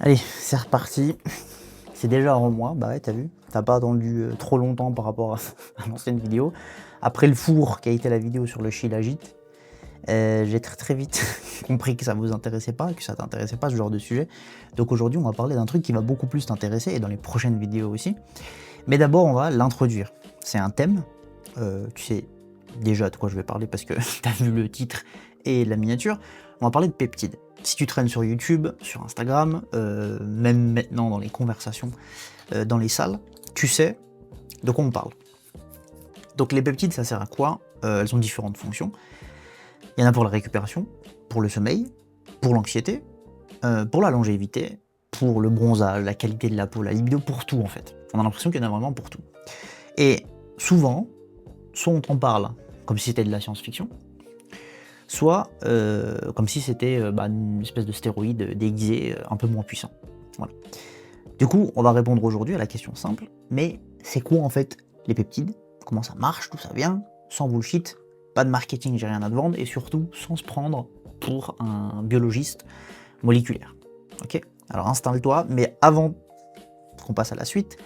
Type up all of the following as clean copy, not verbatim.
Allez, c'est reparti. C'est déjà un mois, bah ouais, t'as vu. T'as pas attendu trop longtemps par rapport à l'ancienne vidéo. Après le four qui a été la vidéo sur le Shilajit, j'ai très vite compris que ça vous intéressait pas, que ça t'intéressait pas ce genre de sujet. Donc aujourd'hui, on va parler d'un truc qui va beaucoup plus t'intéresser et dans les prochaines vidéos aussi. Mais d'abord, on va l'introduire. C'est un thème. Tu sais déjà de quoi je vais parler parce que t'as vu le titre et la miniature. On va parler de peptides. Si tu traînes sur YouTube, sur Instagram, même maintenant dans les conversations, dans les salles, tu sais de quoi on parle. Donc les peptides, ça sert à quoi? Elles ont différentes fonctions. Il y en a pour la récupération, pour le sommeil, pour l'anxiété, pour la longévité, pour le bronzage, la qualité de la peau, la libido, pour tout en fait. On a l'impression qu'il y en a vraiment pour tout. Et souvent, soit on t'en parle comme si c'était de la science-fiction, soit comme si c'était une espèce de stéroïde déguisé un peu moins puissant. Voilà. Du coup, on va répondre aujourd'hui à la question simple, mais c'est quoi en fait les peptides? Comment ça marche, d'où ça vient? Sans bullshit, pas de marketing, j'ai rien à te vendre, et surtout sans se prendre pour un biologiste moléculaire. Ok? Alors installe-toi, mais avant qu'on passe à la suite,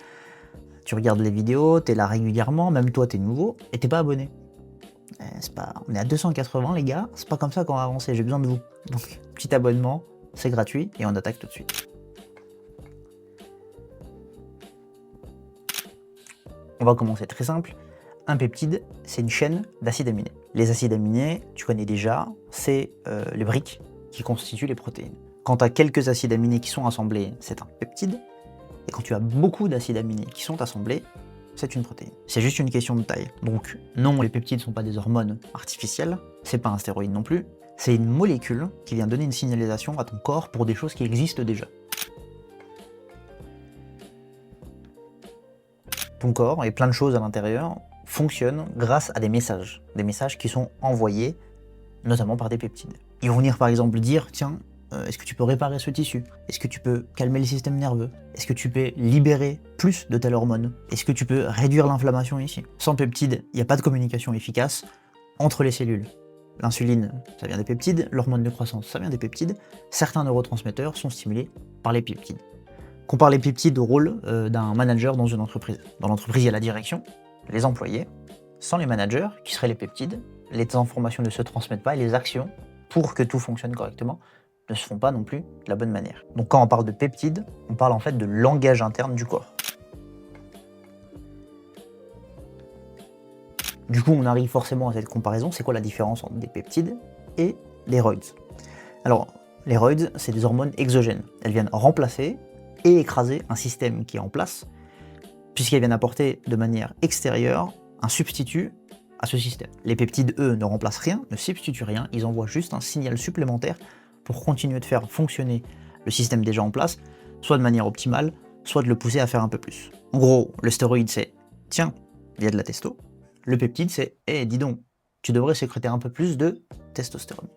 tu regardes les vidéos, t'es là régulièrement, même toi t'es nouveau, et t'es pas abonné. On est à 280 les gars, c'est pas comme ça qu'on va avancer, j'ai besoin de vous. Donc petit abonnement, c'est gratuit, et on attaque tout de suite. On va commencer très simple. Un peptide, c'est une chaîne d'acides aminés. Les acides aminés, tu connais déjà, c'est les briques qui constituent les protéines. Quand tu as quelques acides aminés qui sont assemblés, c'est un peptide. Et quand tu as beaucoup d'acides aminés qui sont assemblés, c'est une protéine. C'est juste une question de taille. Donc non, les peptides ne sont pas des hormones artificielles, c'est pas un stéroïde non plus, c'est une molécule qui vient donner une signalisation à ton corps pour des choses qui existent déjà. Ton corps et plein de choses à l'intérieur fonctionnent grâce à des messages qui sont envoyés notamment par des peptides. Ils vont venir par exemple dire, tiens, est-ce que tu peux réparer ce tissu? Est-ce que tu peux calmer le système nerveux? Est-ce que tu peux libérer plus de telle hormone? Est-ce que tu peux réduire l'inflammation ici? Sans peptides, il n'y a pas de communication efficace entre les cellules. L'insuline, ça vient des peptides, l'hormone de croissance, ça vient des peptides, certains neurotransmetteurs sont stimulés par les peptides. Compare les peptides au rôle d'un manager dans une entreprise. Dans l'entreprise, il y a la direction, les employés. Sans les managers, qui seraient les peptides, les informations ne se transmettent pas et les actions, pour que tout fonctionne correctement, ne se font pas non plus de la bonne manière. Donc quand on parle de peptides, on parle en fait de langage interne du corps. Du coup, on arrive forcément à cette comparaison. C'est quoi la différence entre des peptides et des roids? Alors, les roids, c'est des hormones exogènes. Elles viennent remplacer et écraser un système qui est en place, puisqu'elles viennent apporter de manière extérieure un substitut à ce système. Les peptides, eux, ne remplacent rien, ne substituent rien, ils envoient juste un signal supplémentaire pour continuer de faire fonctionner le système déjà en place, soit de manière optimale, soit de le pousser à faire un peu plus. En gros, le stéroïde c'est « tiens, il y a de la testo », le peptide c'est « dis donc, tu devrais sécréter un peu plus de testostérone ».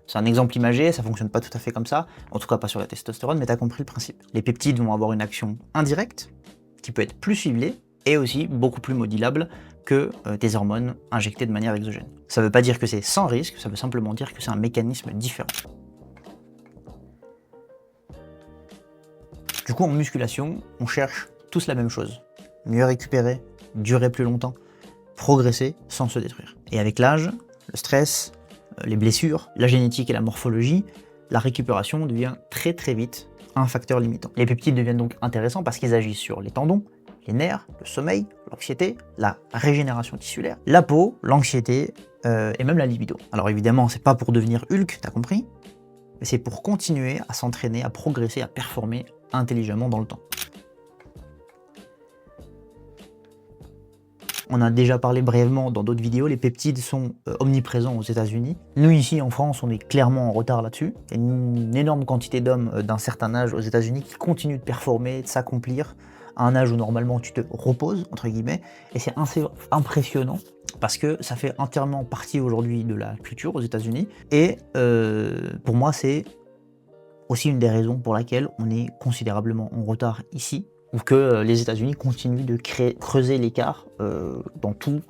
C'est un exemple imagé, ça fonctionne pas tout à fait comme ça, en tout cas pas sur la testostérone, mais t'as compris le principe. Les peptides vont avoir une action indirecte, qui peut être plus ciblée, et aussi beaucoup plus modulable que des hormones injectées de manière exogène. Ça veut pas dire que c'est sans risque, ça veut simplement dire que c'est un mécanisme différent. Du coup, en musculation, on cherche tous la même chose. Mieux récupérer, durer plus longtemps, progresser sans se détruire. Et avec l'âge, le stress, les blessures, la génétique et la morphologie, la récupération devient très vite un facteur limitant. Les peptides deviennent donc intéressants parce qu'ils agissent sur les tendons, les nerfs, le sommeil, l'anxiété, la régénération tissulaire, la peau, l'anxiété et même la libido. Alors évidemment, c'est pas pour devenir Hulk, t'as compris, mais c'est pour continuer à s'entraîner, à progresser, à performer intelligemment dans le temps. On a déjà parlé brièvement dans d'autres vidéos, les peptides sont omniprésents aux États-Unis. Nous ici en France, on est clairement en retard là-dessus. Il y a une énorme quantité d'hommes d'un certain âge aux États-Unis qui continuent de performer, de s'accomplir à un âge où normalement tu te reposes, entre guillemets, et c'est assez impressionnant parce que ça fait entièrement partie aujourd'hui de la culture aux États-Unis. Et pour moi, c'est aussi une des raisons pour laquelle on est considérablement en retard ici, ou que les États-Unis continuent de creuser l'écart dans tout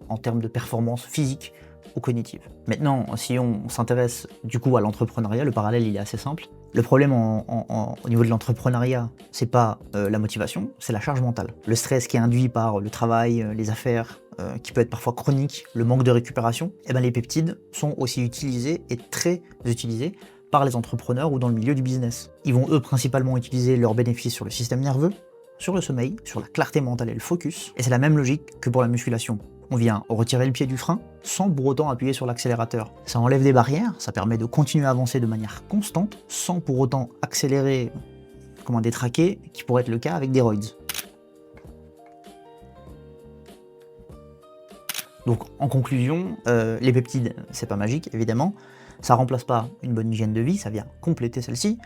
en termes de performance physique ou cognitive. Maintenant, si on s'intéresse du coup à l'entrepreneuriat, le parallèle il est assez simple. Le problème au niveau de l'entrepreneuriat, c'est pas la motivation, c'est la charge mentale. Le stress qui est induit par le travail, les affaires, qui peut être parfois chronique, le manque de récupération, et ben les peptides sont aussi utilisés et très utilisés par les entrepreneurs ou dans le milieu du business. Ils vont eux principalement utiliser leurs bénéfices sur le système nerveux, sur le sommeil, sur la clarté mentale et le focus, et c'est la même logique que pour la musculation. On vient retirer le pied du frein sans pour autant appuyer sur l'accélérateur. Ça enlève des barrières, ça permet de continuer à avancer de manière constante sans pour autant accélérer comme un détraqué qui pourrait être le cas avec des roids. Donc en conclusion, les peptides, c'est pas magique évidemment, ça remplace pas une bonne hygiène de vie, ça vient compléter celle-ci.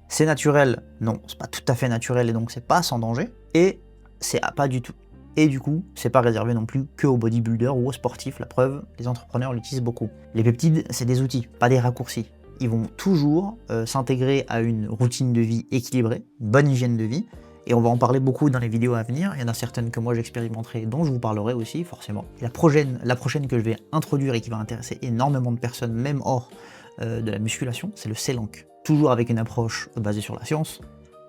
C'est naturel, non, c'est pas tout à fait naturel et donc c'est pas sans danger, et c'est pas du tout. Et du coup, c'est pas réservé non plus que aux bodybuilders ou aux sportifs, la preuve, les entrepreneurs l'utilisent beaucoup. Les peptides, c'est des outils, pas des raccourcis. Ils vont toujours s'intégrer à une routine de vie équilibrée, une bonne hygiène de vie, et on va en parler beaucoup dans les vidéos à venir. Il y en a certaines que moi j'expérimenterai, dont je vous parlerai aussi, forcément. Et la prochaine que je vais introduire et qui va intéresser énormément de personnes, même hors de la musculation, c'est le Selank. Toujours avec une approche basée sur la science,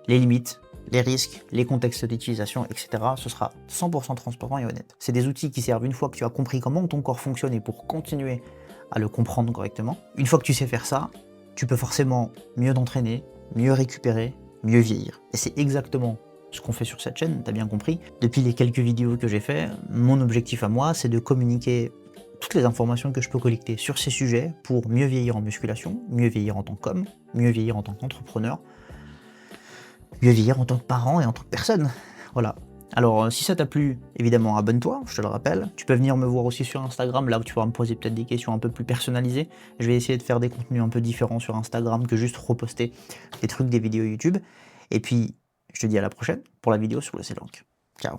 les limites, les risques, les contextes d'utilisation, etc. Ce sera 100% transparent et honnête. C'est des outils qui servent une fois que tu as compris comment ton corps fonctionne et pour continuer à le comprendre correctement. Une fois que tu sais faire ça, tu peux forcément mieux t'entraîner, mieux récupérer, mieux vieillir. Et c'est exactement ce qu'on fait sur cette chaîne, t'as bien compris. Depuis les quelques vidéos que j'ai fait, mon objectif à moi, c'est de communiquer toutes les informations que je peux collecter sur ces sujets pour mieux vieillir en musculation, mieux vieillir en tant qu'homme, mieux vieillir en tant qu'entrepreneur, mieux vieillir en tant que parent et en tant que personne. Voilà. Alors, si ça t'a plu, évidemment, abonne-toi, je te le rappelle. Tu peux venir me voir aussi sur Instagram, là où tu vas me poser peut-être des questions un peu plus personnalisées. Je vais essayer de faire des contenus un peu différents sur Instagram que juste reposter des trucs, des vidéos YouTube. Et puis, je te dis à la prochaine pour la vidéo sur le Selank. Ciao.